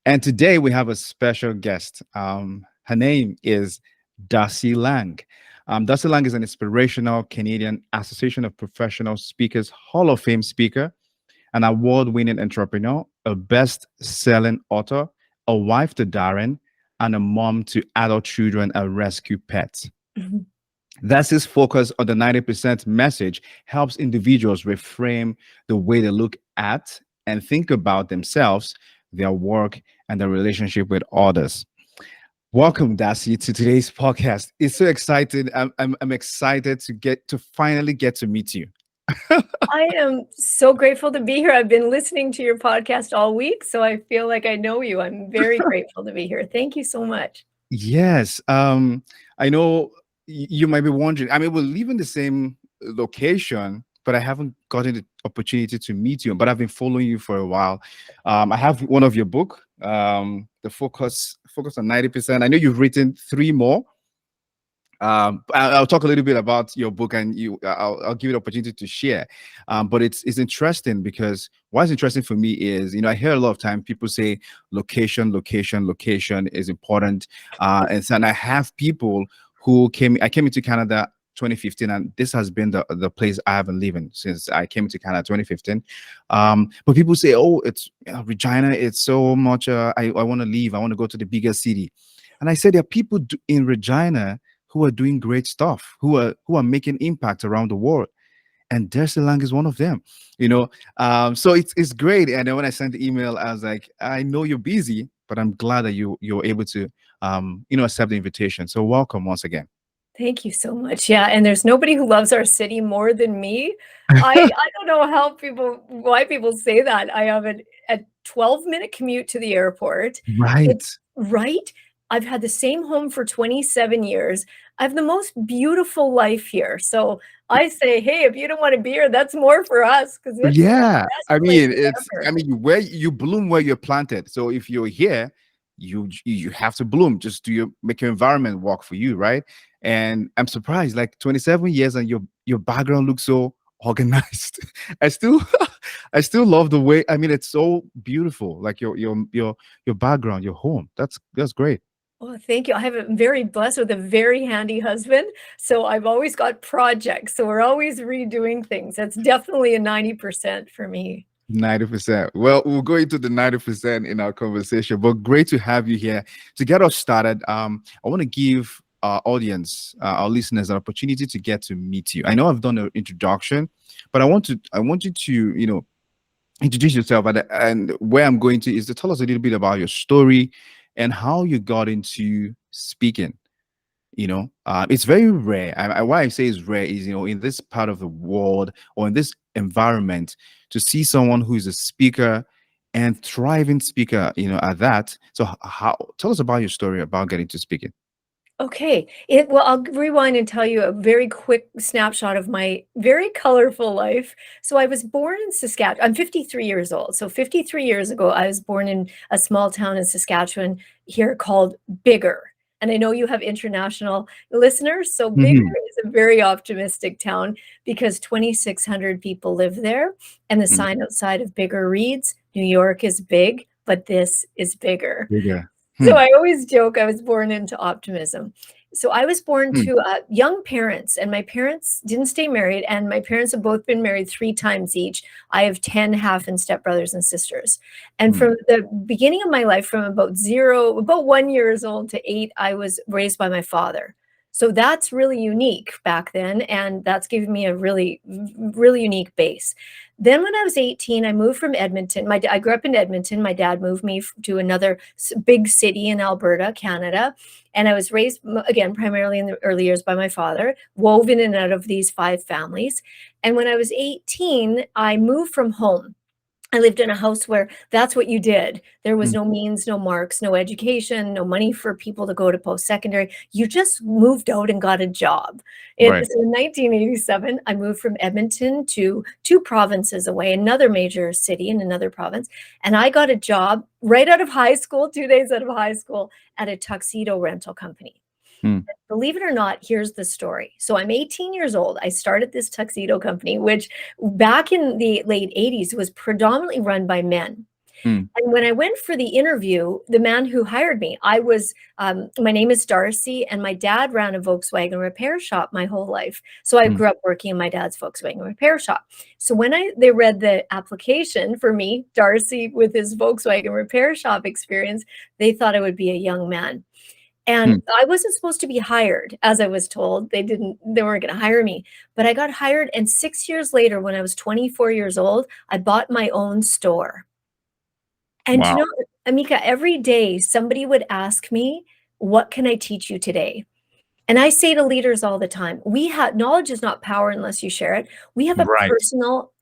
And today we have a special guest. Her name is Darci Lang. Darci Lang is an inspirational Canadian Association of Professional Speakers Hall of Fame speaker, an award-winning entrepreneur, a best-selling author, a wife to Darren, and a mom to adult children and rescue pets. Mhm. That's his focus on the 90% message helps individuals reframe the way they look at and think about themselves, their work, and their relationship with others. Welcome, Darcy, to today's podcast. It's so exciting. I'm excited to finally get to meet you. I am so grateful to be here. I've been listening to your podcast all week, so I feel like I know you. I'm very grateful to be here. Thank you so much. Yes. I know you might be wondering. I mean, we live in the same location, but I haven't gotten the opportunity to meet you. But I've been following you for a while. I have one of your book, the focus on 90%. I know you've written three more. I'll talk a little bit about your book, and I'll give you the opportunity to share. But it's interesting because what's interesting for me is, I hear a lot of time people say location is important. And I have people I came into Canada 2015, and this has been the place I have been living since I came to Canada 2015. But people say, oh, it's Regina, it's so much, I want to leave, I want to go to the bigger city. And I said there are people in Regina who are doing great stuff, who are making impact around the world, and Darci Lang is one of them. So it's great. And then when I sent the email, I was like, I know you're busy, but I'm glad that you're able to accept the invitation. So welcome once again. Thank you so much. Yeah, and there's nobody who loves our city more than me. I don't know why people say that. I have a 12-minute commute to the airport. Right. It's right. I've had the same home for 27 years. I have the most beautiful life here. So I say, hey, if you don't want to be here, that's more for us, because it's the Yeah. best I place mean, ever. where you bloom where you're planted. So if you're here, you have to bloom. Just make your environment work for you, right? And I'm surprised, like 27 years, and your background looks so organized. I still I still love the way. I mean, it's so beautiful. Like your background, your home. That's great. Oh, thank you. I'm very blessed with a very handy husband. So I've always got projects. So we're always redoing things. That's definitely a 90% for me. 90%. Well, we'll go into the 90% in our conversation, but great to have you here. To get us started, I want to give our audience, our listeners, an opportunity to get to meet you. I know I've done an introduction, but I want you to, introduce yourself. And where I'm going to is to tell us a little bit about your story and how you got into speaking. It's very rare. Why I say it's rare is, in this part of the world or in this environment, to see someone who is a speaker and thriving speaker, at that. So how tell us about your story about getting to speaking. Okay. Well, I'll rewind and tell you a very quick snapshot of my very colorful life. So I was born in Saskatchewan. I'm 53 years old. So 53 years ago, I was born in a small town in Saskatchewan here called Bigger. And I know you have international listeners. So Bigger Mhm. is a very optimistic town because 2,600 people live there. And the Mm. sign outside of Bigger reads, New York is big, but this is bigger. Bigger. So Hmm. I always joke I was born into optimism. So I was born Hmm. to young parents, and my parents didn't stay married, and my parents have both been married 3 times each. I have 10 half and stepbrothers and sisters. And Hmm. from the beginning of my life, from about 1 years old to 8, I was raised by my father. So that's really unique back then, and that's given me a really, really unique base. Then when I was 18, I moved from Edmonton. I grew up in Edmonton. My dad moved me to another big city in Alberta, Canada. And I was raised, again, primarily in the early years by my father, woven in and out of these 5 families. And when I was 18, I moved from home. I lived in a house where that's what you did. There was Hmm. no means, no marks, no education, no money for people to go to post-secondary. You just moved out and got a job. Right. So in 1987, I moved from Edmonton to 2 provinces away, another major city in another province, and I got a job right out of high school, 2 days out of high school, at a tuxedo rental company. Hmm. Believe it or not, here's the story. So I'm 18 years old. I started this tuxedo company, which back in the late 80s was predominantly run by men. Mm. And when I went for the interview, the man who hired me, my name is Darci, and my dad ran a Volkswagen repair shop my whole life. So I Mm. grew up working in my dad's Volkswagen repair shop. So when they read the application for me, Darci with his Volkswagen repair shop experience, they thought I would be a young man. And Mm. I wasn't supposed to be hired, as I was told. They weren't going to hire me, but I got hired. And 6 years later, when I was 24 years old, I bought my own store. And you Wow. know, Emeka, every day somebody would ask me, what can I teach you today? And I say to leaders all the time, knowledge is not power unless you share it. We have a Right. personal,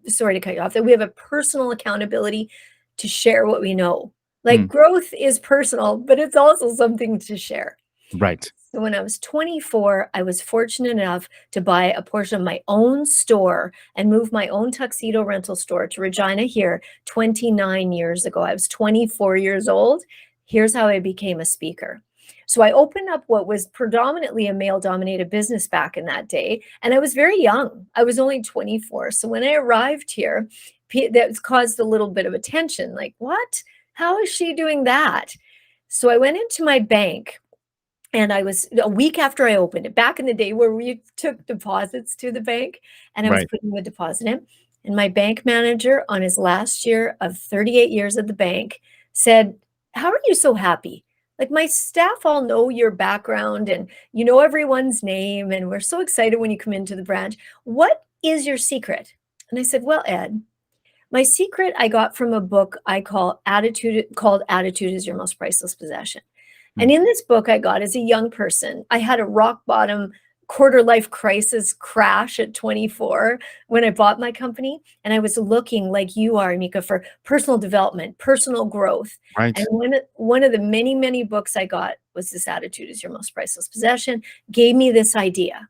sorry to cut you off, that we have a personal accountability to share what we know. Like Mm. growth is personal, but it's also something to share. Right. So when I was 24, I was fortunate enough to buy a portion of my own store and move my own tuxedo rental store to Regina here 29 years ago. I was 24 years old. Here's how I became a speaker. So I opened up what was predominantly a male-dominated business back in that day, and I was very young. I was only 24. So when I arrived here, that caused a little bit of attention. Like, what? How is she doing that? So I went into my bank. And I was a week after I opened it, back in the day where we took deposits to the bank, and I was Right. putting the deposit in. And my bank manager, on his last year of 38 years at the bank, said, "How are you so happy? Like, my staff all know your background and you know everyone's name, and we're so excited when you come into the branch. What is your secret?" And I said, "Well, Ed, my secret I got from a book I called Attitude is Your Most Priceless Possession." And Mm. in this book I got as a young person, I had a rock bottom quarter life crisis crash at 24 when I bought my company. And I was looking like you are, Emeka, for personal development, personal growth. Right. And one of the many, many books I got was this Attitude is Your Most Priceless Possession, gave me this idea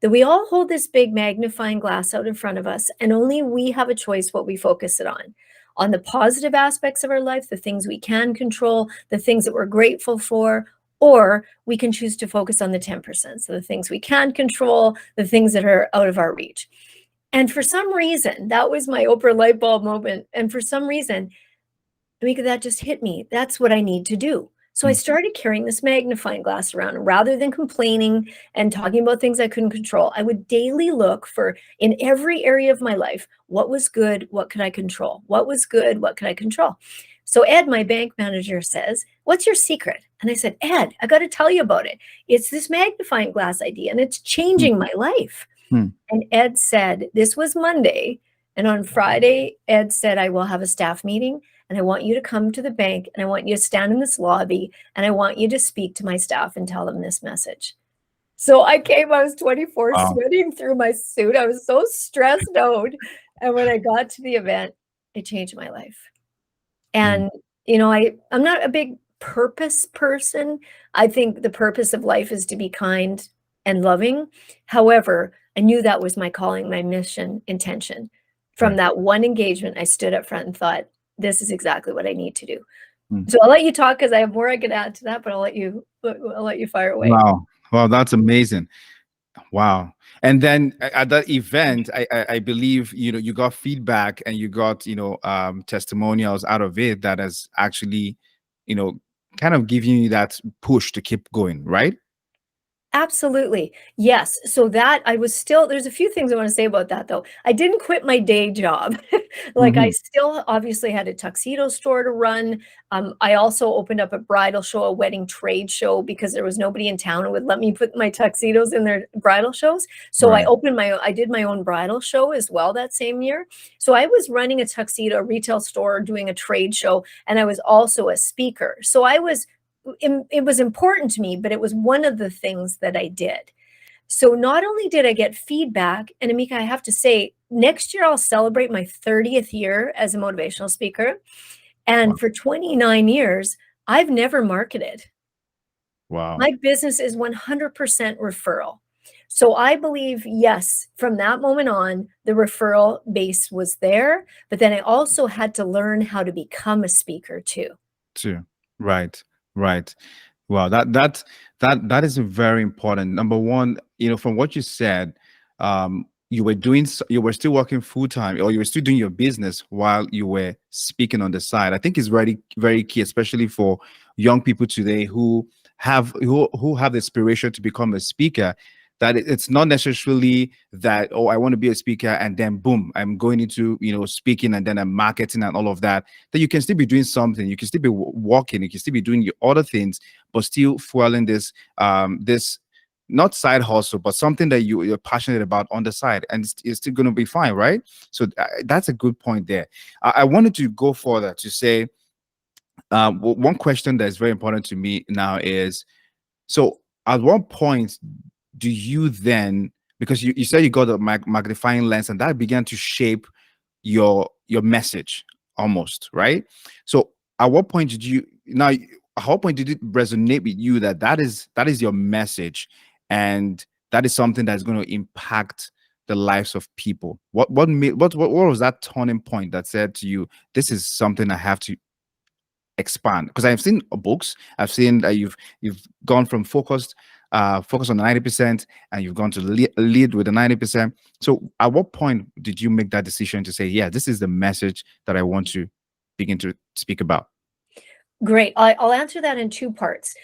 that we all hold this big magnifying glass out in front of us, and only we have a choice what we focus it on the positive aspects of our life, the things we can control, the things that we're grateful for, or we can choose to focus on the 10%. So the things we can control, the things that are out of our reach. And for some reason, that was my Oprah light bulb moment. And for some reason, Emeka, that just hit me. That's what I need to do. So I Mm. started carrying this magnifying glass around. And rather than complaining and talking about things I couldn't control, I would daily look for, in every area of my life, what was good, what could I control? What was good, what could I control? So Ed, my bank manager, says, "What's your secret?" And I said, "Ed, I got to tell you about it. It's this magnifying glass idea, and it's Mm. changing my life." Mm. And Ed said, this was Monday. And on Friday, Ed said, "I will have a staff meeting, and I want you to come to the bank, and I want you to stand in this lobby, and I want you to speak to my staff and tell them this message." So I came, I was 24, Wow. sweating through my suit. I was so stressed out. And when I got to the event, it changed my life. Mm. And, I'm not a big purpose person. I think the purpose of life is to be kind and loving. However, I knew that was my calling, my mission, intention. From Right. that one engagement, I stood up front and thought, this is exactly what I need to do. Mm. So I'll let you talk because I have more I could add to that, but I'll let you fire away. Wow. Wow. That's amazing. Wow. And then at that event, I believe, you got feedback and you got, testimonials out of it that has actually, you know, kind of giving you that push to keep going, right? Absolutely. Yes. So there's a few things I want to say about that though. I didn't quit my day job. Like I Mhm. still obviously had a tuxedo store to run. I also opened up a bridal show, a wedding trade show, because there was nobody in town who would let me put my tuxedos in their bridal shows. So Right. I did my own bridal show as well that same year. So I was running a tuxedo retail store, doing a trade show, and I was also a speaker. So it was important to me, but it was one of the things that I did. So not only did I get feedback, and Emeka, I have to say, next year I'll celebrate my 30th year as a motivational speaker. Wow. And for 29 years, I've never marketed. Wow. My business is 100% referral. So I believe, yes, from that moment on, the referral base was there, but then I also had to learn how to become a speaker too. Too. Right. Right. Wow. That is very important. Number one, from what you said, you were still working full time, or you were still doing your business while you were speaking on the side. I think it's very, very key, especially for young people today who have the inspiration to become a speaker. That it's not necessarily that, oh, I want to be a speaker and then boom, I'm going into, speaking and then I'm marketing and all of that. That you can still be doing something, you can still be working, you can still be doing your other things, but still fueling this not side hustle, but something that you're passionate about on the side, and it's still going to be fine, right? So that's a good point there. I wanted to go further to say, one question that is very important to me now is, so at what point do you then, because you said you got a magnifying lens and that began to shape your message almost, right? So at what point did you now at what point did it resonate with you that that is your message, and that is something that's going to impact the lives of people? What was that turning point that said to you, this is something I have to expand? Because I've seen books, I've seen that you've gone from focus on the 90%, and you've gone to lead with the 90%. So at what point did you make that decision to say, yeah, this is the message that I want to begin to speak about? Great. I'll answer that in two parts.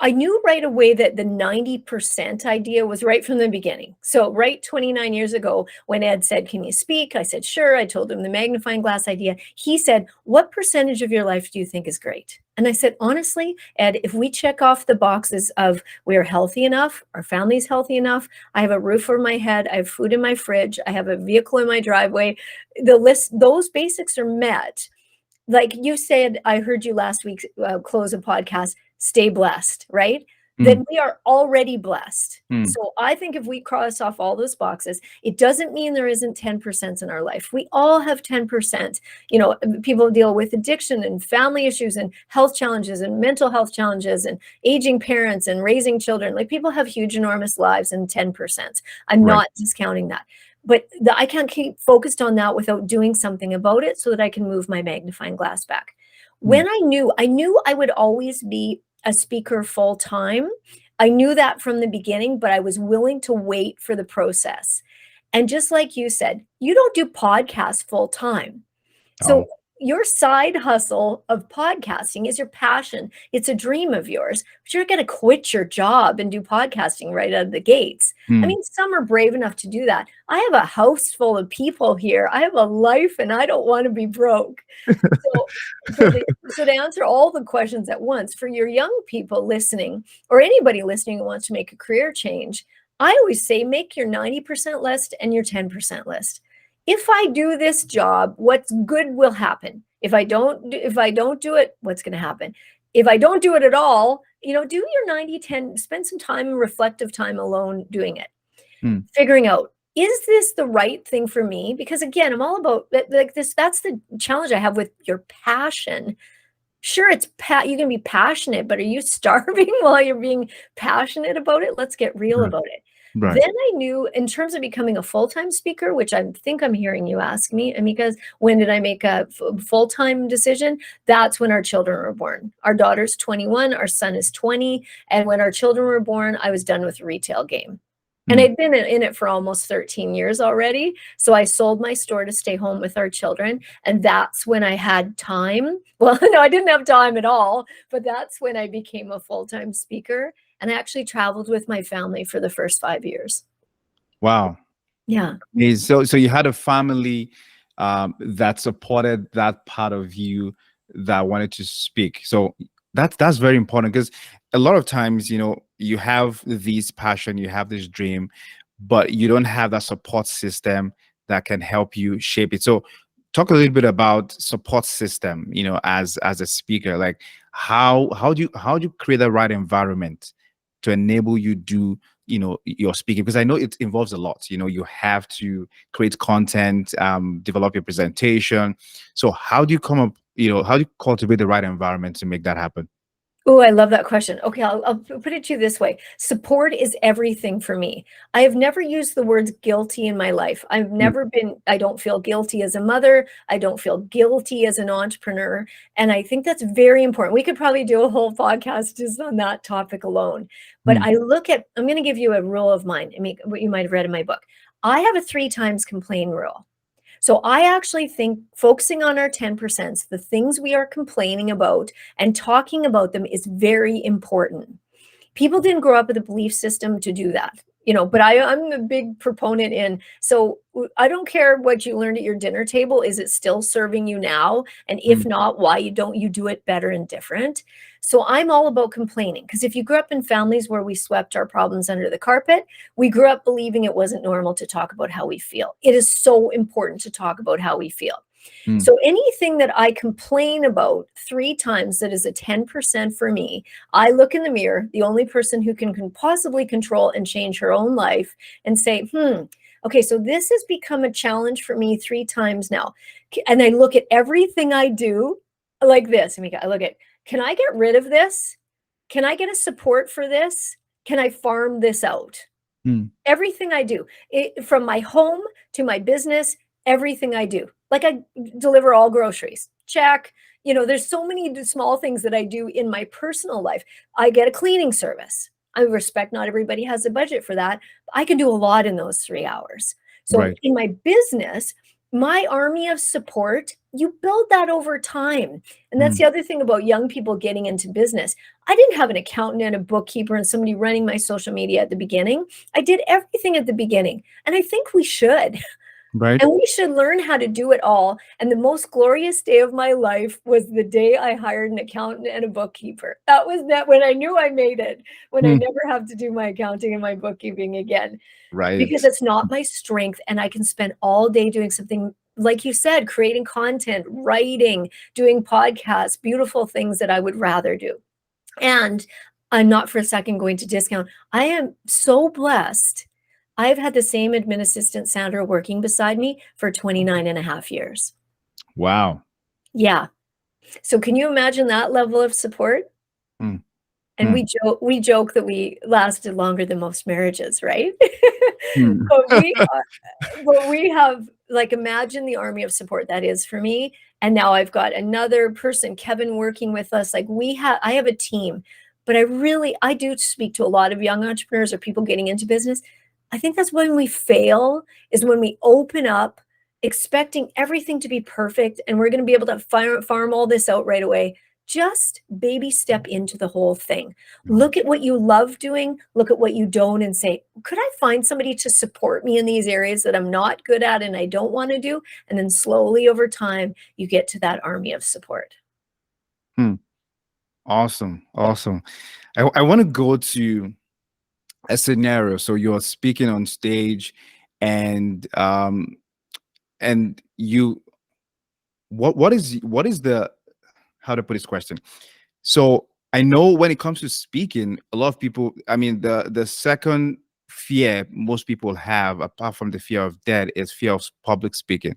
I knew right away that the 90% idea was right from the beginning. So right 29 years ago, when Ed said, can you speak? I said, sure. I told him the magnifying glass idea. He said, what percentage of your life do you think is great? And I said, honestly, Ed, if we check off the boxes of we're healthy enough, our family's healthy enough, I have a roof over my head, I have food in my fridge, I have a vehicle in my driveway, the list, those basics are met. Like you said, I heard you last week close a podcast, stay blessed, right? Then we are already blessed. So I think if we cross off all those boxes, it doesn't mean there isn't 10% in our life. We all have 10%. People deal with addiction and family issues and health challenges and mental health challenges and aging parents and raising children. Like, people have huge, enormous lives, and 10%. I'm Right. not discounting that. But I can't keep focused on that without doing something about it so that I can move my magnifying glass back. When I knew I would always be a speaker full time. I knew that from the beginning, but I was willing to wait for the process. And just like you said, you don't do podcasts full time. So Oh. your side hustle of podcasting is your passion. It's a dream of yours, but you're going to quit your job and do podcasting right out of the gates. I mean, some are brave enough to do that. I have a house full of people here. I have a life, and I don't want to be broke. So to answer all the questions at once, for your young people listening, or anybody listening who wants to make a career change, I always say, make your 90% list and your 10% list. If I do this job, what's good will happen. If I don't do it, what's going to happen? If I don't do it at all, do your 90-10, spend some time, reflective time alone doing it. Figuring out, is this the right thing for me? Because again, I'm all about like this. That's the challenge I have with your passion. Sure, you can be passionate, but are you starving while you're being passionate about it? Let's get real about it. Right. Then I knew, in terms of becoming a full-time speaker, which I think I'm hearing you ask me, Emeka, when did I make a full-time decision? That's when our children were born. Our daughter's 21, our son is 20. And when our children were born, I was done with the retail game. And I'd been in it for almost 13 years already. So I sold my store to stay home with our children. And that's when I had time. Well, no, I didn't have time at all, but that's when I became a full-time speaker. And I actually traveled with my family for the first 5 years. Wow. Yeah. So you had a family that supported that part of you that wanted to speak. So that's very important, because a lot of times, you have this passion, you have this dream, but you don't have that support system that can help you shape it. So talk a little bit about support system, as a speaker. Like, how do you create the right environment to enable you do your speaking? Because I know it involves a lot. You have to create content, develop your presentation. So how do you come up, how do you cultivate the right environment to make that happen? Oh, I love that question. Okay, I'll put it to you this way. Support is everything for me. I have never used the words guilty in my life. I don't feel guilty as a mother. I don't feel guilty as an entrepreneur. And I think that's very important. We could probably do a whole podcast just on that topic alone. But I'm going to give you a rule of mine, what you might have read in my book. I have a 3 times complain rule. So I actually think focusing on our 10%, the things we are complaining about and talking about them is very important. People didn't grow up with a belief system to do that, but I'm a big proponent in, so I don't care what you learned at your dinner table. Is it still serving you now? And if not, why don't you do it better and different? So I'm all about complaining, because if you grew up in families where we swept our problems under the carpet, we grew up believing it wasn't normal to talk about how we feel. It is so important to talk about how we feel. So anything that I complain about 3 times that is a 10% for me, I look in the mirror, the only person who can possibly control and change her own life, and say, okay, so this has become a challenge for me 3 times now. And I look at everything I do like this. I look at, can I get rid of this? Can I get a support for this? Can I farm this out? Everything I do, from my home to my business, everything I do. Like, I deliver all groceries. Check. There's so many small things that I do in my personal life. I get a cleaning service. I respect not everybody has a budget for that. I can do a lot in those 3 hours. So in my business, my army of support, you build that over time. And that's the other thing about young people getting into business. I didn't have an accountant and a bookkeeper and somebody running my social media at the beginning. I did everything at the beginning. And I think we should. Right. And we should learn how to do it all. And the most glorious day of my life was the day I hired an accountant and a bookkeeper. That was when I knew I made it, when I never have to do my accounting and my bookkeeping again. Right. Because it's not my strength, and I can spend all day doing something, like you said, creating content, writing, doing podcasts, beautiful things that I would rather do. And I'm not for a second going to discount. I am so blessed. I've had the same admin assistant, Sandra, working beside me for 29 and a half years. Wow. Yeah. So can you imagine that level of support? And we joke that we lasted longer than most marriages, right? But we have, like, imagine the army of support that is for me. And now I've got another person, Kevin, working with us. Like, I have a team, but I do speak to a lot of young entrepreneurs or people getting into business. I think that's when we fail, is when we open up expecting everything to be perfect and we're going to be able to farm all this out right away. Just baby step into the whole thing. Look at what you love doing, look at what you don't, and say, could I find somebody to support me in these areas that I'm not good at and I don't want to do? And then slowly over time, you get to that army of support. Awesome. I want to go to a scenario. So you're speaking on stage, and you, what is the, how to put this question? So I know when it comes to speaking, a lot of people, the second fear most people have, apart from the fear of death, is fear of public speaking.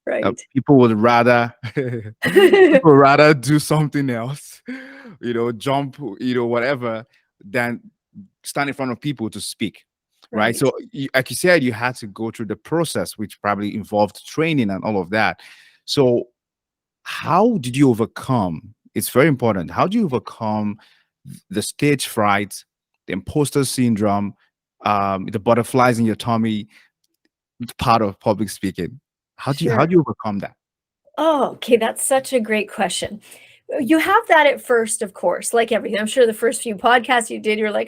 Right. People would rather do something else, jump, whatever, than stand in front of people to speak. Right. So like you said, you had to go through the process, which probably involved training and all of that. So how did you overcome? It's very important. How do you overcome the stage fright, the imposter syndrome, the butterflies in your tummy, part of public speaking? How do you overcome that? Oh, okay. That's such a great question. You have that at first, of course, like everything. I'm sure the first few podcasts you did, you're like,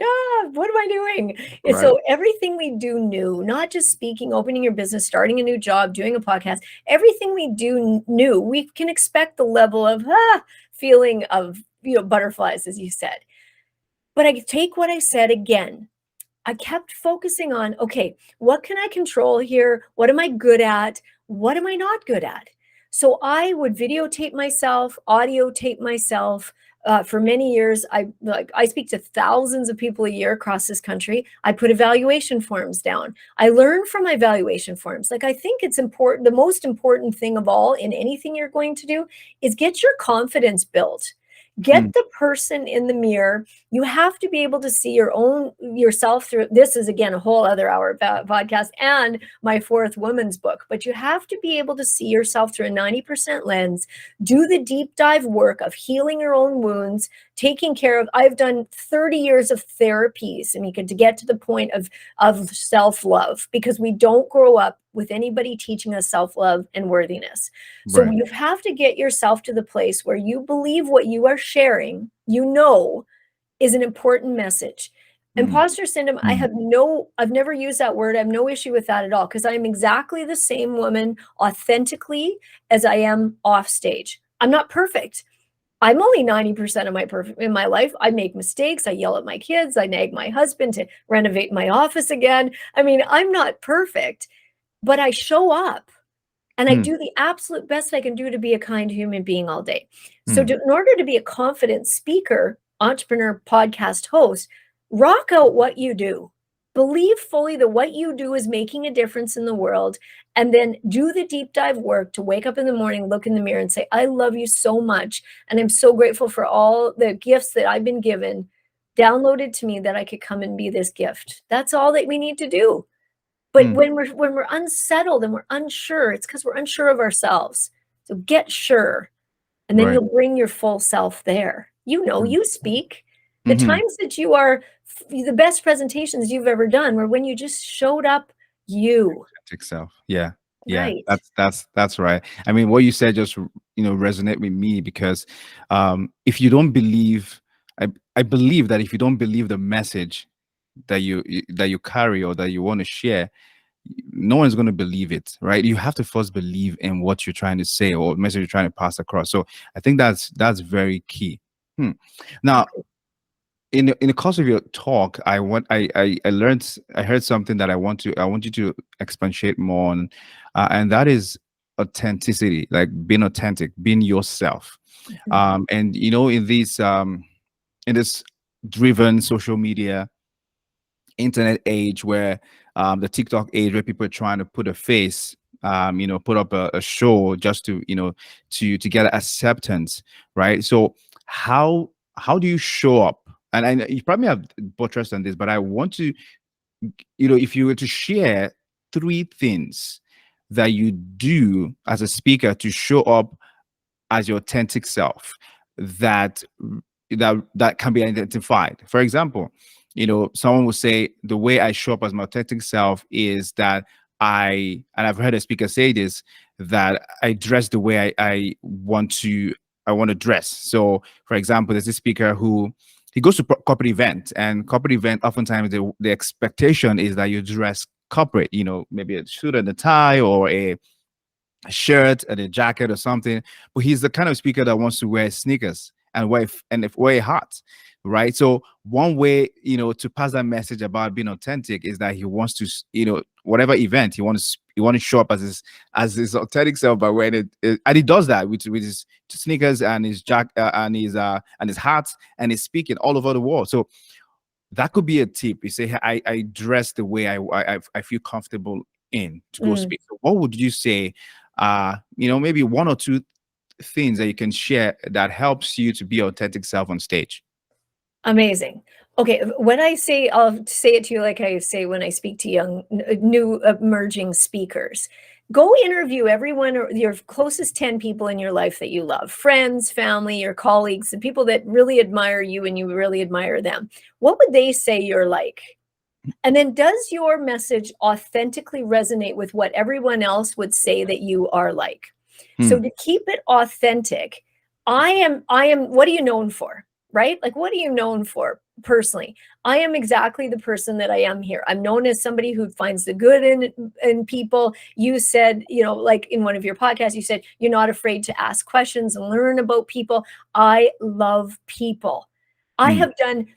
what am I doing? And so everything we do new, not just speaking, opening your business, starting a new job, doing a podcast, everything we do new, we can expect the level of feeling of, butterflies, as you said. But I take what I said again. I kept focusing on, okay, what can I control here? What am I good at? What am I not good at? So I would videotape myself, audio tape myself. For many years, I speak to thousands of people a year across this country. I put evaluation forms down. I learn from my evaluation forms. Like, I think it's important. The most important thing of all in anything you're going to do is get your confidence built. Get Mm. the person in the mirror. You have to be able to see yourself through. This is again a whole other hour podcast and my fourth woman's book, but you have to be able to see yourself through a 90% lens, do the deep dive work of healing your own wounds, taking care of. I've done 30 years of therapies, Emeka, to get to the point of self-love, because we don't grow up with anybody teaching us self-love and worthiness. So Right. you have to get yourself to the place where you believe what you are sharing, is an important message. Mm. Imposter syndrome, Mm. I've never used that word. I have no issue with that at all, because I am exactly the same woman authentically as I am off stage. I'm not perfect. I'm only 90% of my perfect in my life. I make mistakes. I yell at my kids. I nag my husband to renovate my office again. I mean, I'm not perfect, but I show up and I Mm. do the absolute best I can do to be a kind human being all day. So Mm. in order to be a confident speaker, entrepreneur, podcast host, rock out what you do. Believe fully that what you do is making a difference in the world, and then do the deep dive work to wake up in the morning, look in the mirror and say, I love you so much. And I'm so grateful for all the gifts that I've been given, downloaded to me, that I could come and be this gift. That's all that we need to do. But Mm. when we're unsettled and we're unsure, it's because we're unsure of ourselves. So get sure, and then Right. you'll bring your full self there. Mm. You speak. The Mhm. times that you are the best presentations you've ever done were when you just showed up you. Authentic self. Yeah. Yeah. Right. That's right. I mean, what you said just resonate with me, because if you don't believe, I believe that if you don't believe the message that you carry or that you want to share, no one's going to believe it, right? You have to first believe in what you're trying to say or message you're trying to pass across. So I think that's very key. Now, Okay. in the course of your talk, I learned, I heard something that I want you to expatiate more on, and that is authenticity, like being authentic, being yourself. Mhm. And in this driven social media internet age, where the TikTok age, where people are trying to put a face, put up a show just to to get acceptance, right? So how do you show up? And I know you probably have buttressed on this, but I want to, if you were to share three things that you do as a speaker to show up as your authentic self, that that can be identified. For example, someone will say the way I show up as my authentic self is that and I've heard a speaker say this, that I dress the way I want to dress. So for example, there's this speaker who he goes to corporate event, and corporate event oftentimes the expectation is that you dress corporate, maybe a suit and a tie, or a shirt and a jacket or something. But he's the kind of speaker that wants to wear sneakers and wear a hat, right? So one way, to pass that message about being authentic is that he wants to, whatever event he wants to show up as his authentic self by wearing it, and he does that with his sneakers and his and his hats, and he's speaking all over the world. So that could be a tip. You say, "Hey, I dress the way I feel comfortable in to go Mm. speak." So what would you say? Maybe one or two things that you can share that helps you to be your authentic self on stage. Amazing. Okay, when I say, I'll say it to you like I say when I speak to new emerging speakers. Go interview everyone or your closest 10 people in your life that you love, friends, family, your colleagues, the people that really admire you and you really admire them. What would they say you're like? And then does your message authentically resonate with what everyone else would say that you are like? So Hmm. to keep it authentic, I am what are you known for? Right? Like what are you known for personally? I am exactly the person that I am here. I'm known as somebody who finds the good in people. You said, like in one of your podcasts, you said you're not afraid to ask questions and learn about people. I love people. I Hmm. have done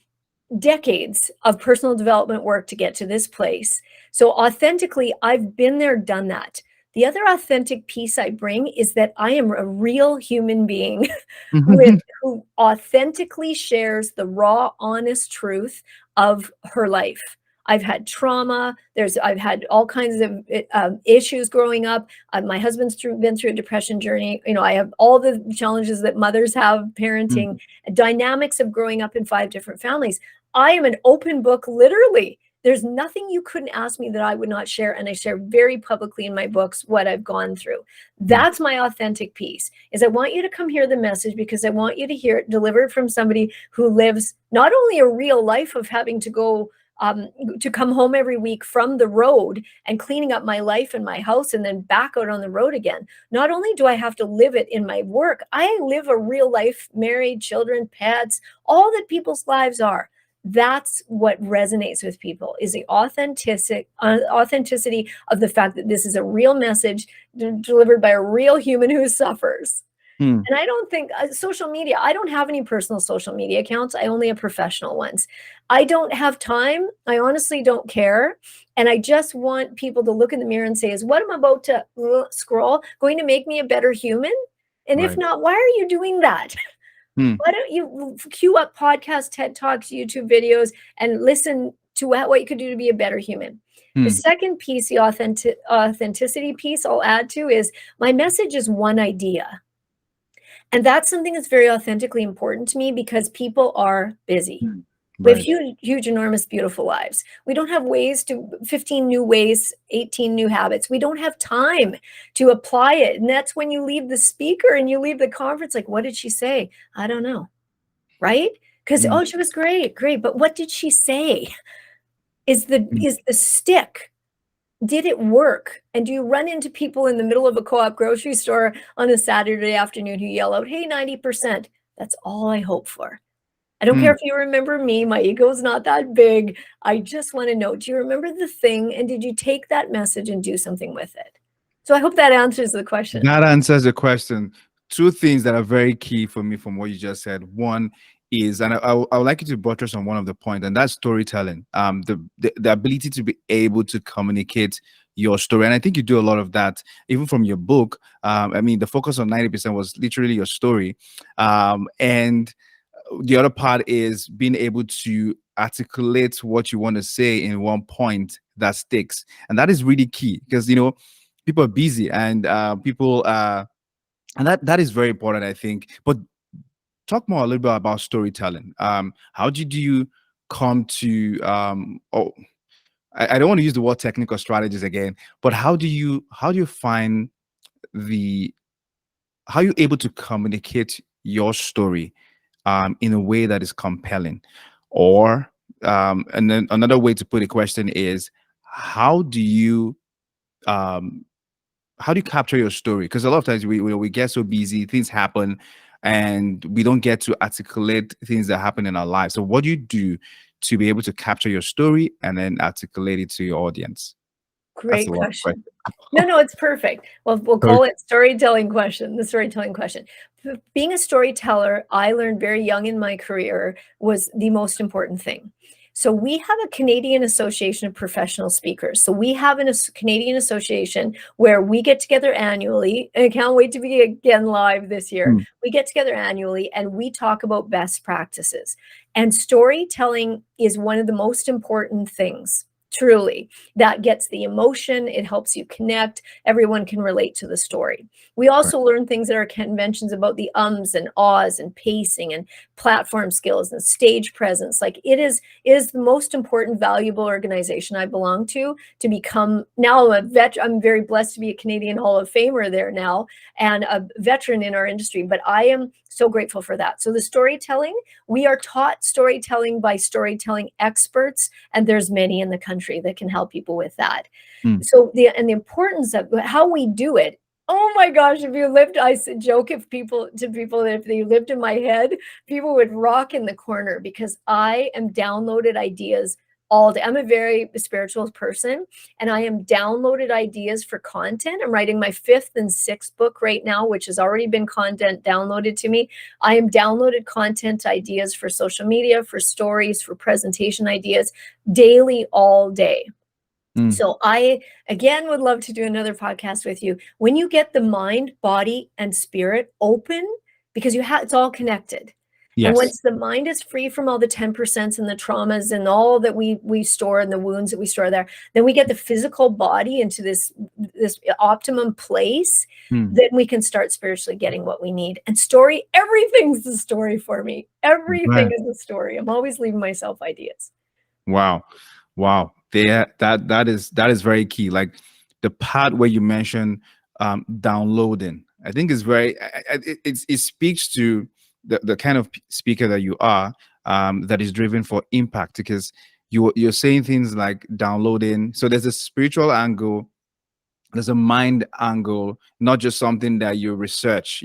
decades of personal development work to get to this place. So authentically, I've been there, done that. The other authentic piece I bring is that I am a real human being who authentically shares the raw, honest truth of her life. I've had trauma. I've had all kinds of issues growing up. My husband's been through a depression journey. You know, I have all the challenges that mothers have parenting, dynamics of growing up in 5 different families. I am an open book, literally. There's nothing you couldn't ask me that I would not share. And I share very publicly in my books what I've gone through. That's my authentic piece, is I want you to come hear the message because I want you to hear it delivered from somebody who lives not only a real life of having to go to come home every week from the road and cleaning up my life and my house and then back out on the road again. Not only do I have to live it in my work, I live a real life, married, children, pets, all that people's lives are. That's what resonates with people, is the authenticity of the fact that this is a real message delivered by a real human who suffers. And I don't think social media, I don't have any personal social media accounts. I only have professional ones. I don't have time. I honestly don't care. And I just want people to look in the mirror and say, is what I'm about to scroll going to make me a better human? And if not, why are you doing that? Why don't you queue up podcasts, TED Talks, YouTube videos, and listen to what you could do to be a better human? The second piece, the authenticity piece I'll add to, is my message is one idea. And that's something that's very authentically important to me because people are busy. We have huge, enormous, beautiful lives. We don't have 15 new ways, 18 new habits. We don't have time to apply it. And that's when you leave the speaker and you leave the conference like, what did she say? I don't know. Right? Because, oh, she was great. But what did she say? Is the stick? Did it work? And do you run into people in the middle of a co-op grocery store on a Saturday afternoon who yell out, hey, 90%? That's all I hope for. I don't care if you remember me. My ego is not that big. I just want to know, do you remember the thing? And did you take that message and do something with it? So I hope that answers the question. That answers the question. 2 things that are very key for me from what you just said. One is, and I would like you to buttress on one of the points, and that's storytelling. The ability to be able to communicate your story. And I think you do a lot of that, even from your book. I mean, the focus on 90% was literally your story. And the other part is being able to articulate what you want to say in one point that sticks. And that is really key because, you know, people are busy and and that is very important, I think. But talk more a little bit about storytelling. How did you come to I don't want to use the word technical strategies again, but how do you find how are you able to communicate your story in a way that is compelling? Or and then another way to put the question is, how do you capture your story? Because a lot of times we get so busy, things happen, and we don't get to articulate things that happen in our lives. So what do you do to be able to capture your story and then articulate it to your audience? Great question. No, it's perfect. Well, we'll call it storytelling question, the storytelling question. Being a storyteller, I learned very young in my career, was the most important thing. So we have a Canadian Association of Professional Speakers. So we have a Canadian association where we get together annually. And I can't wait to be again live this year. We get together annually and we talk about best practices. And storytelling is one of the most important things. Truly, that gets the emotion. It helps you connect. Everyone can relate to the story. We also learn things at our conventions about the ums and ahs and pacing and platform skills and stage presence. Like it is the most important, valuable organization I belong to become now a veteran. I'm very blessed to be a Canadian Hall of Famer there now and a veteran in our industry, but I am so grateful for that. So the storytelling, we are taught storytelling by storytelling experts, and there's many in the country that can help people with that. So the importance of how we do it. Oh my gosh, if you lived, I joke to people that if they lived in my head, people would rock in the corner because I am downloaded ideas all day. I'm a very spiritual person and I am downloaded ideas for content. I'm writing my 5th and 6th book right now, which has already been content downloaded to me. I am downloaded content ideas for social media, for stories, for presentation ideas daily, all day. So I, again, would love to do another podcast with you. When you get the mind, body, and spirit open, because it's all connected. And Yes. once the mind is free from all the 10% and the traumas and all that we store and the wounds that we store there, then we get the physical body into this optimum place. Hmm. Then we can start spiritually getting what we need. And story, everything's the story for me. Everything Right. is a story. I'm always leaving myself ideas. Wow. Wow. That is very key. Like the part where you mentioned downloading, I think is very it speaks to the kind of speaker that you are, that is driven for impact, because you're saying things like downloading. So there's a spiritual angle, there's a mind angle, not just something that you research,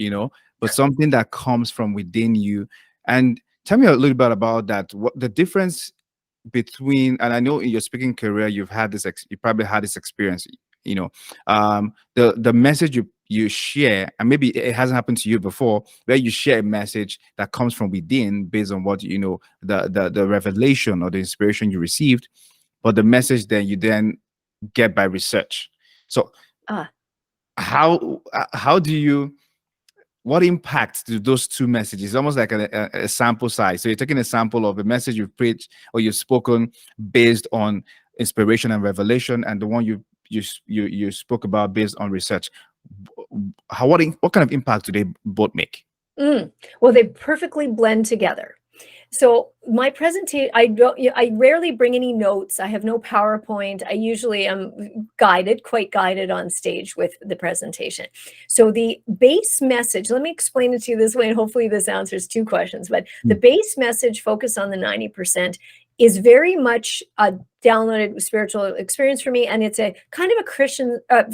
but something that comes from within you. And tell me a little bit about that. What the difference between, and I know in your speaking career you've had this you probably had this experience, the message you share, and maybe it hasn't happened to you before, where you share a message that comes from within based on what the revelation or the inspiration you received, but the message that you then get by research. So Ah, how do you, what impact do those two messages, almost like a sample size, so you're taking a sample of a message you've preached or you've spoken based on inspiration and revelation, and the one you spoke about based on research, what kind of impact do they both make? well, they perfectly blend together. So my presentation, I rarely bring any notes. I have no PowerPoint. I usually am quite guided on stage with the presentation. So the base message, let me explain it to you this way, and hopefully this answers two questions, but the base message, focus on the 90%, is very much a downloaded spiritual experience for me. And it's a kind of a Christian, a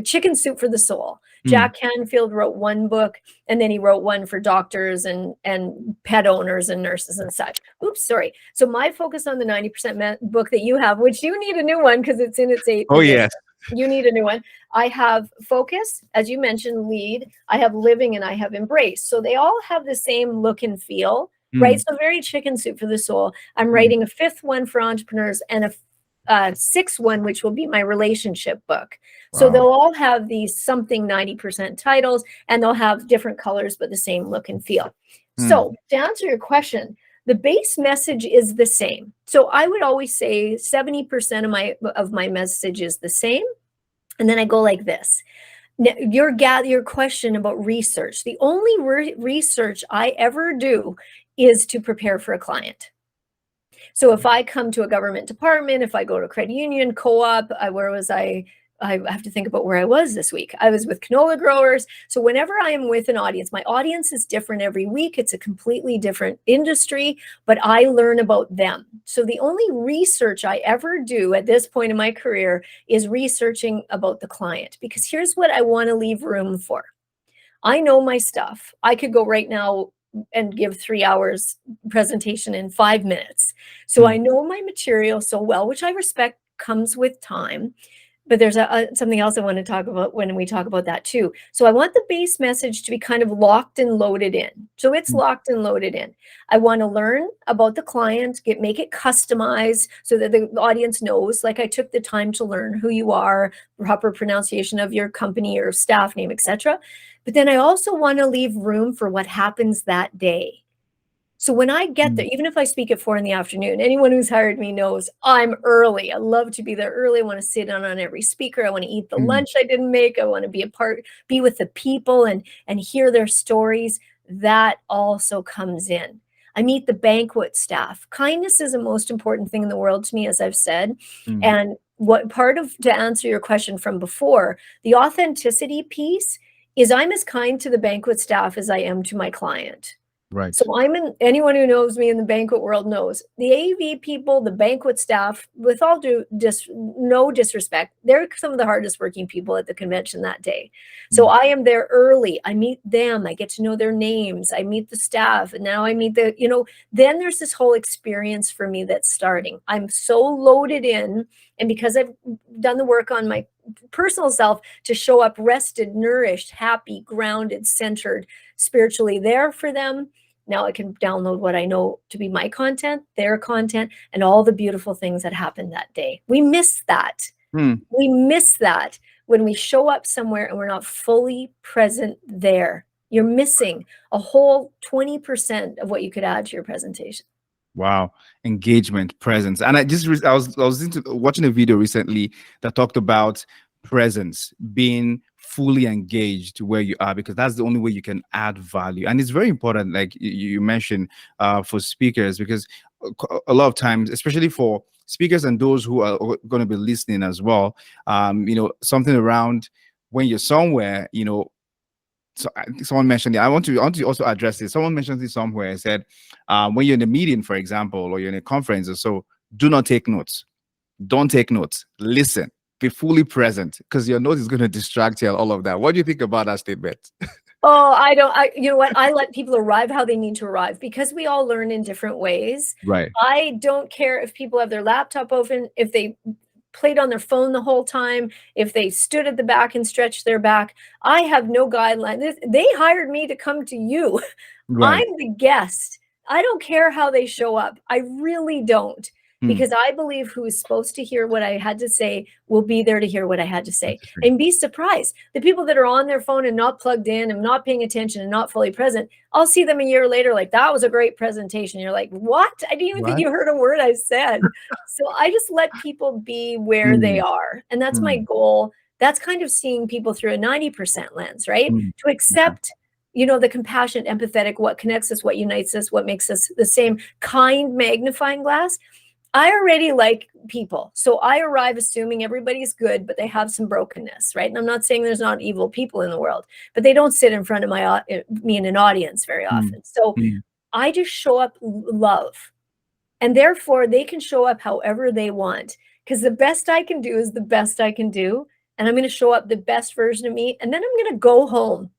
chicken soup for the soul. Jack Canfield wrote one book, and then he wrote one for doctors and pet owners and nurses and such. Oops, sorry. So my focus on the 90% book that you have, which you need a new one because it's in its 8th Oh edition. yes. You need a new one. I have focus, as you mentioned, lead. I have living, and I have embrace. So they all have the same look and feel, right? So very chicken soup for the soul. I'm writing a 5th one for entrepreneurs and a 6th one, which will be my relationship book. So they'll all have these something 90% titles, and they'll have different colors, but the same look and feel. So to answer your question, the base message is the same. So I would always say 70% of my message is the same. And then I go like this. Now, your question about research, the only research I ever do is to prepare for a client. So if I come to a government department, if I go to a credit union, co-op, where was I? I have to think about where I was this week. I was with canola growers. So whenever I am with an audience, my audience is different every week. It's a completely different industry, but I learn about them. So the only research I ever do at this point in my career is researching about the client, because here's what I want to leave room for. I know my stuff. I could go right now and give 3 hours presentation in 5 minutes. So I know my material so well, which I respect, comes with time. But there's something else I want to talk about when we talk about that too. So I want the base message to be kind of locked and loaded in. So it's locked and loaded in. I want to learn about the client, make it customized so that the audience knows, like I took the time to learn who you are, proper pronunciation of your company or staff name, etc. But then I also want to leave room for what happens that day. So when I get there, even if I speak at 4 p.m, anyone who's hired me knows I'm early. I love to be there early. I want to sit down on every speaker. I want to eat the lunch I didn't make. I want to be with the people and hear their stories. That also comes in. I meet the banquet staff. Kindness is the most important thing in the world to me, as I've said. And to answer your question from before, the authenticity piece is I'm as kind to the banquet staff as I am to my client. Right. So anyone who knows me in the banquet world knows the AV people, the banquet staff, with all no disrespect, they're some of the hardest working people at the convention that day. So I am there early. I meet them. I get to know their names. I meet the staff. And now I meet then there's this whole experience for me that's starting. I'm so loaded in. And because I've done the work on my personal self to show up rested, nourished, happy, grounded, centered, spiritually there for them, now I can download what I know to be my content, their content, and all the beautiful things that happened that day. We miss that. We miss that when we show up somewhere and we're not fully present there. you're missing a whole 20% of what you could add to your presentation. Wow, engagement, presence, and I was watching a video recently that talked about presence, being fully engaged where you are, because that's the only way you can add value, and it's very important. Like you mentioned, for speakers, because a lot of times, especially for speakers and those who are going to be listening as well, something around when you're somewhere, so I think someone mentioned it. I want to also address this. Someone mentioned this somewhere and said, when you're in a meeting, for example, or you're in a conference or so, do not take notes. Don't take notes. Listen. Be fully present, because your note is going to distract you and all of that. What do you think about that statement? Oh, you know what? I let people arrive how they need to arrive, because we all learn in different ways. Right. I don't care if people have their laptop open, if they played on their phone the whole time, if they stood at the back and stretched their back. I have no guideline. They hired me to come to you. Right. I'm the guest. I don't care how they show up. I really don't, because I believe who is supposed to hear what I had to say will be there to hear what I had to say. And be surprised. The people that are on their phone and not plugged in and not paying attention and not fully present, I'll see them a year later like, that was a great presentation. You're like, what? I didn't even think you heard a word I said. So I just let people be where they are. And that's my goal. That's kind of seeing people through a 90% lens, right? To accept, the compassionate, empathetic, what connects us, what unites us, what makes us the same kind magnifying glass. I already like people. So I arrive assuming everybody's good, but they have some brokenness, right? And I'm not saying there's not evil people in the world, but they don't sit in front of me in an audience very often. So I just show up love. And therefore, they can show up however they want, because the best I can do is the best I can do. And I'm going to show up the best version of me. And then I'm going to go home.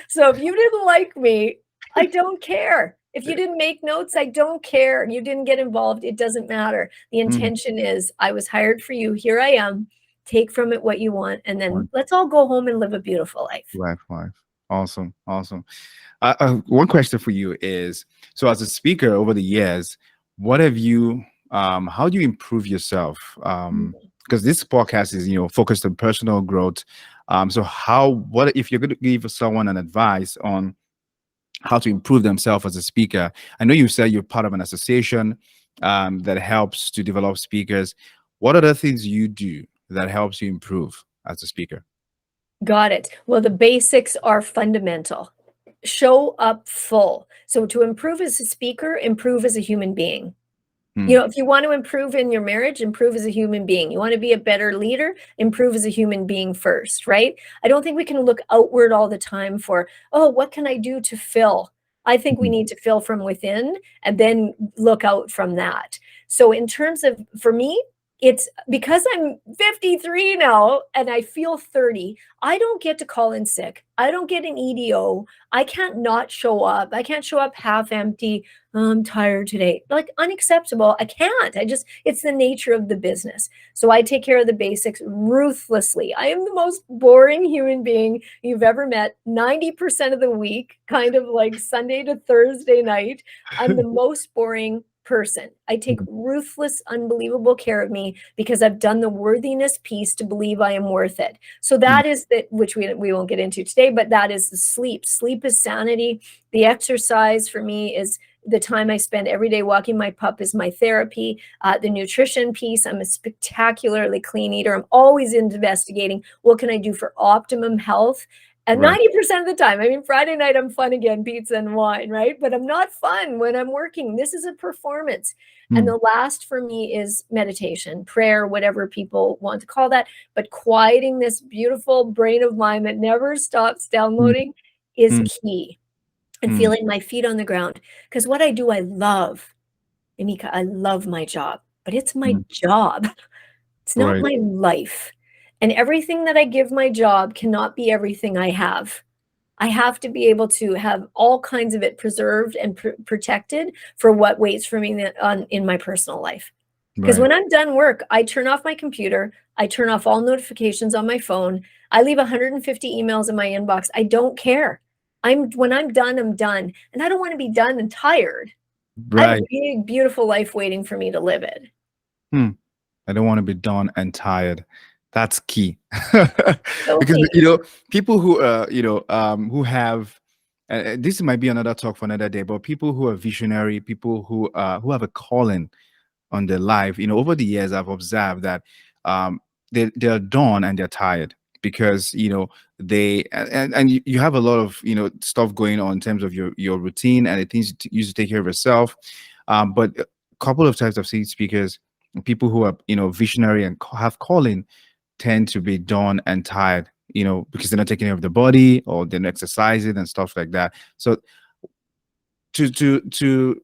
So if you didn't like me, I don't care. If you didn't make notes, I don't care. You didn't get involved. It doesn't matter. The intention is, I was hired for you. Here I am. Take from it what you want. And then let's all go home and live a beautiful life. Awesome. One question for you is, so as a speaker over the years, what have you, how do you improve yourself? Because this podcast is, focused on personal growth. So what if you're going to give someone an advice on how to improve themselves as a speaker? I know you said you're part of an association that helps to develop speakers. What are the things you do that helps you improve as a speaker? Got it. Well, the basics are fundamental. Show up full. So to improve as a speaker, improve as a human being. If you want to improve in your marriage, improve as a human being. You want to be a better leader, improve as a human being first, right? I don't think we can look outward all the time for, what can I do to fill? I think we need to fill from within and then look out from that. So in terms of, for me, it's because I'm 53 now and I feel 30. I don't get to call in sick. I don't get an EDO. I can't not show up. I can't show up half empty. I'm tired today. Like, unacceptable. I can't. It's the nature of the business. So I take care of the basics ruthlessly. I am the most boring human being you've ever met. 90% of the week, kind of like Sunday to Thursday night, I'm the most boring person. I take ruthless, unbelievable care of me because I've done the worthiness piece to believe I am worth it. So that is that, which we won't get into today, but that is the sleep. Sleep is sanity. The exercise for me is the time I spend every day walking my pup is my therapy. The nutrition piece, I'm a spectacularly clean eater. I'm always investigating what can I do for optimum health. And 90% of the time, Friday night, I'm fun again, pizza and wine, right? But I'm not fun when I'm working. This is a performance. And the last for me is meditation, prayer, whatever people want to call that. But quieting this beautiful brain of mine that never stops downloading is key. And feeling my feet on the ground. Because what I do, I love. Emeka, I love my job, but it's my job. It's not my life. And everything that I give my job cannot be everything I have. I have to be able to have all kinds of it preserved and protected for what waits for me in my personal life. Because when I'm done work, I turn off my computer. I turn off all notifications on my phone. I leave 150 emails in my inbox. I don't care. When I'm done, I'm done. And I don't want to be done and tired. I have a big, beautiful life waiting for me to live it. I don't want to be done and tired. That's key. Because people who who have this might be another talk for another day, but people who are visionary, people who have a calling on their life, over the years, I've observed that they're done and they're tired because they and you have a lot of stuff going on in terms of your routine and the things you used to take care of yourself. But a couple of types of speakers, people who are visionary and have calling, tend to be done and tired, because they're not taking care of the body or they're not exercising and stuff like that. So to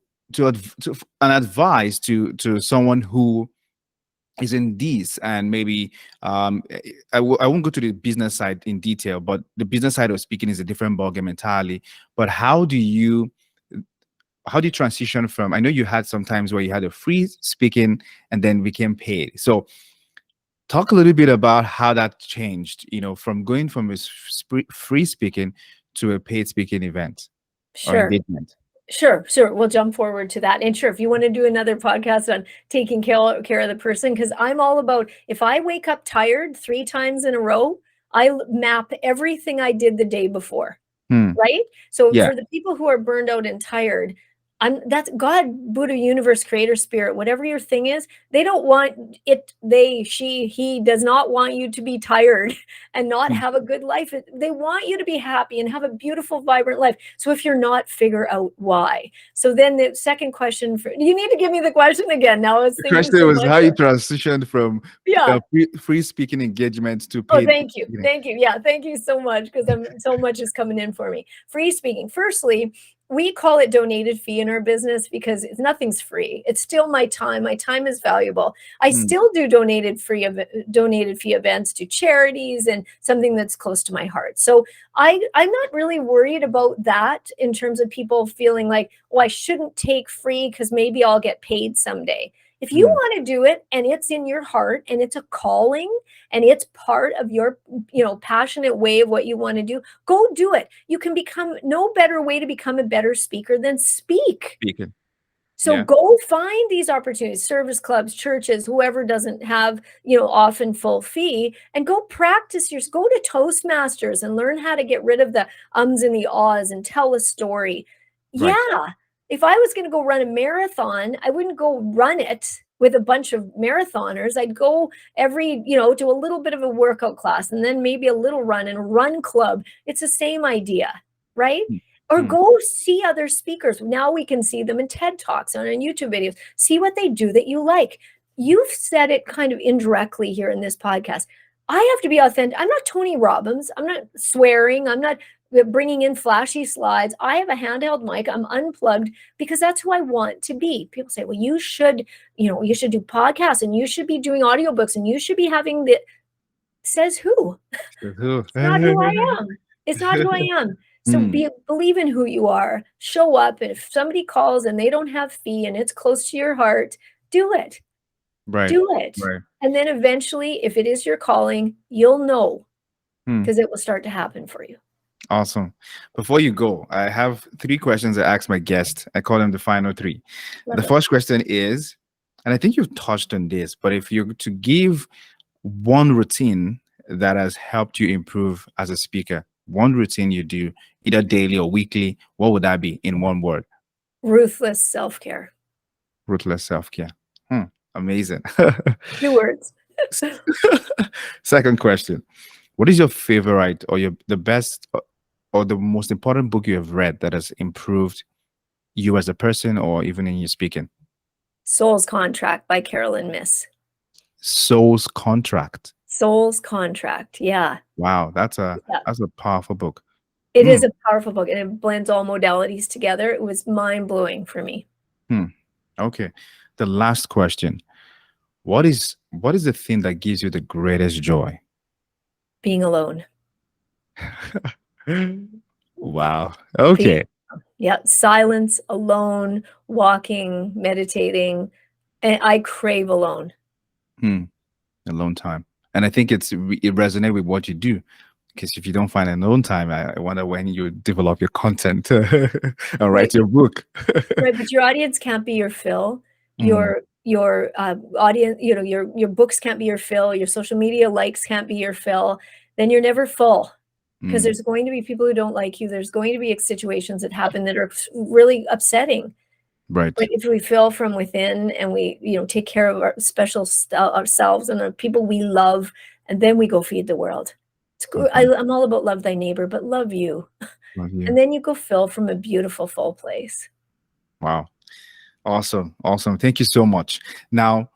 an advice to someone who is in this, and maybe I won't go to the business side in detail, but the business side of speaking is a different ballgame entirely. But how do you transition from, I know you had some times where you had a free speaking and then became paid. So talk a little bit about how that changed, from going from a free speaking to a paid speaking event or Sure. engagement. Sure. We'll jump forward to that. And sure, if you want to do another podcast on taking care of the person, because I'm all about, if I wake up tired 3 times in a row, I map everything I did the day before. Right? So Yeah. for the people who are burned out and tired, that's God, Buddha, universe, creator, spirit, whatever your thing is, they don't want it. He does not want you to be tired and not have a good life. They want you to be happy and have a beautiful, vibrant life. So if you're not, figure out why. So then the second question, you need to give me the question again. Now I was thinking The question was how you transitioned from free speaking engagements to Oh, paid. thank you. Thank you. Yeah, thank you so much, because so much is coming in for me. Free speaking. Firstly, we call it donated fee in our business because nothing's free. It's still my time. My time is valuable. I still do donated fee events to charities and something that's close to my heart. So I'm not really worried about that in terms of people feeling like, oh, I shouldn't take free because maybe I'll get paid someday. If you want to do it and it's in your heart and it's a calling and it's part of your, passionate way of what you want to do, go do it. You can no better way to become a better speaker than speak. So go find these opportunities, service clubs, churches, whoever doesn't have, often full fee, and go practice go to Toastmasters and learn how to get rid of the ums and the ahs and tell a story. Right. Yeah. If I was going to go run a marathon, I wouldn't go run it with a bunch of marathoners. I'd go every, do a little bit of a workout class and then maybe a little run in a run club. It's the same idea, right? Or go see other speakers. Now we can see them in TED Talks and on YouTube videos. See what they do that you like. You've said it kind of indirectly here in this podcast. I have to be authentic. I'm not Tony Robbins. I'm not swearing. I'm not bringing in flashy slides. I have a handheld mic. I'm unplugged because that's who I want to be. People say, well, you should do podcasts and you should be doing audiobooks and you should be having the, says who? It's not who I am. It's not who I am. So believe in who you are, show up. And if somebody calls and they don't have fee and it's close to your heart, do it. Right. Do it. Right. And then eventually, if it is your calling, you'll know because it will start to happen for you. Awesome. Before you go, I have 3 questions I ask my guest. I call them the final 3. The first question is, and I think you've touched on this, but if you're to give one routine that has helped you improve as a speaker, one routine you do either daily or weekly, what would that be in one word? Ruthless self-care. Ruthless self-care. Amazing. 2 words. Second question. What is your favorite or the best or the most important book you have read that has improved you as a person or even in your speaking? Soul's Contract by Carolyn Miss. Soul's Contract. Soul's Contract. Yeah. Wow. That's a powerful book. It is a powerful book and it blends all modalities together. It was mind-blowing for me. Okay. The last question. What is the thing that gives you the greatest joy? Being alone. Wow. Okay. Yeah. Silence, alone, walking, meditating. And I crave alone. Alone time. And I think it resonates with what you do. Because if you don't find alone time, I wonder when you develop your content and write your book. Right, but your audience can't be your fill. Your audience, your books can't be your fill. Your social media likes can't be your fill. Then you're never full. because there's going to be people who don't like you. There's going to be situations that happen that are really upsetting. Right. But if we fill from within and we, take care of our ourselves and the people we love, and then we go feed the world. It's good. Okay. I'm all about love thy neighbor, but love you. Love you. And then you go fill from a beautiful, full place. Wow. Awesome. Awesome. Thank you so much. Now,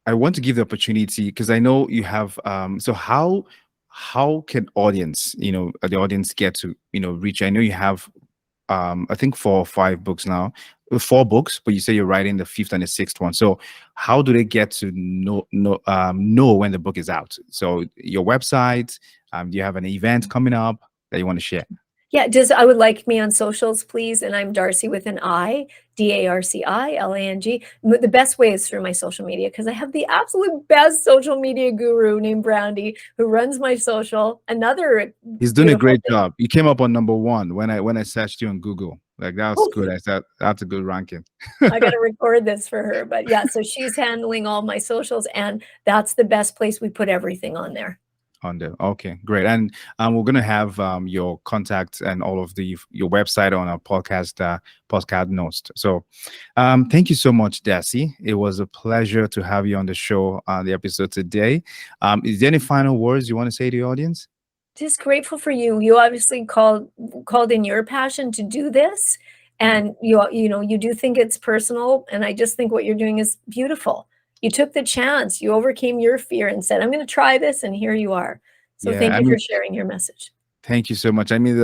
I want to give the opportunity because I know you have so how can audience, the audience get to, reach? I know you have I think 4 or 5 books now, 4 books, but you say you're writing the 5th and the 6th one. So how do they get to know when the book is out? So your website, do you have an event coming up that you want to share? Yeah, I would like me on socials, please. And I'm Darci with an I, DarciLang. The best way is through my social media because I have the absolute best social media guru named Brandy who runs my social. He's doing a great job. You came up on #1 when I searched you on Google. Like that's good. I said that's a good ranking. I got to record this for her, but yeah, so she's handling all my socials, and that's the best place. We put everything on there. Okay, great. And we're gonna have your contacts and all of your website on our podcast notes. So thank you so much, Darci. It was a pleasure to have you on the show on the episode today. Is there any final words you want to say to the audience? Just grateful for you. You obviously called in your passion to do this, and you do think it's personal, and I just think what you're doing is beautiful. You took the chance, you overcame your fear and said, I'm going to try this, and here you are. So thank you for sharing your message. Thank you so much. I mean,